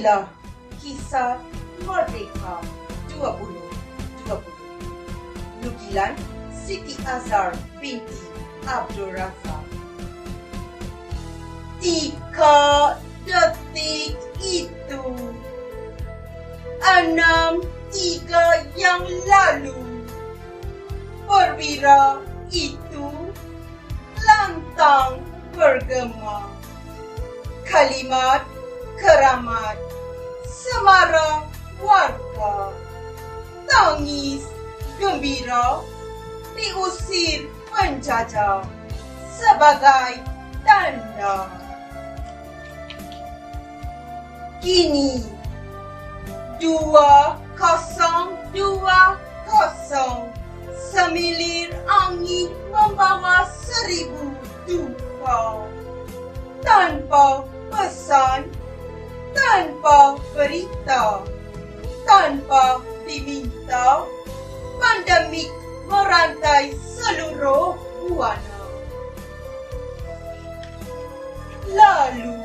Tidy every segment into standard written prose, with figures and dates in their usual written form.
Inilah kisah Merdeka 2020. Nukilan Siti Azhar binti Abdul Razak. 3 detik itu, 6.3 yang lalu, perwira itu lantang bergema. Kalimat keramat semara warga, tangis gembira diusir penjajah sebagai tanda. Kini 2020, semilir angin membawa 1000 duka. Tanpa pesan, tanpa berita, tanpa diminta, pandemik merantai seluruh buana. Lalu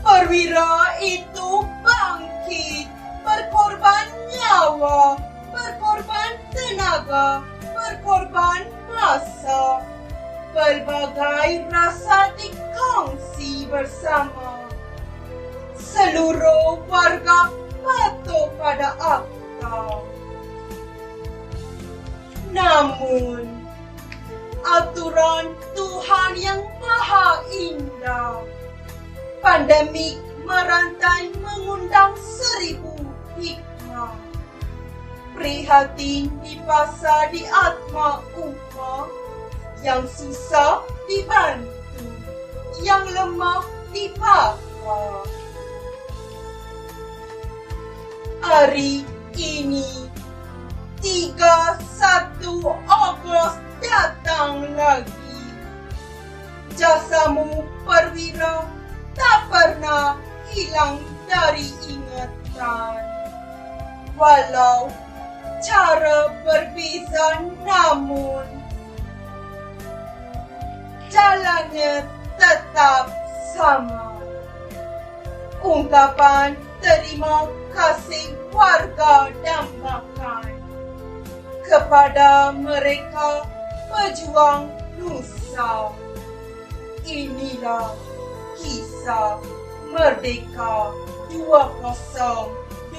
perwira itu bangkit, berkorban nyawa, berkorban tenaga, berkorban masa. Pelbagai rasa dikongsi bersama. Seluruh warga patuh pada akta. Namun, aturan Tuhan yang Maha Indah, pandemik merantai mengundang 1000 hikmah. Prihatin dipasa di atma umat, yang susah dibantu, yang lemah dipakar. Hari ini 31 Ogos datang lagi. Jasamu perwira tak pernah hilang dari ingatan. Walau cara berbeza, namun jalannya tetap sama. Ungkapan terima kasih warga Dambakan kepada mereka pejuang Nusa. Inilah kisah Merdeka 2020.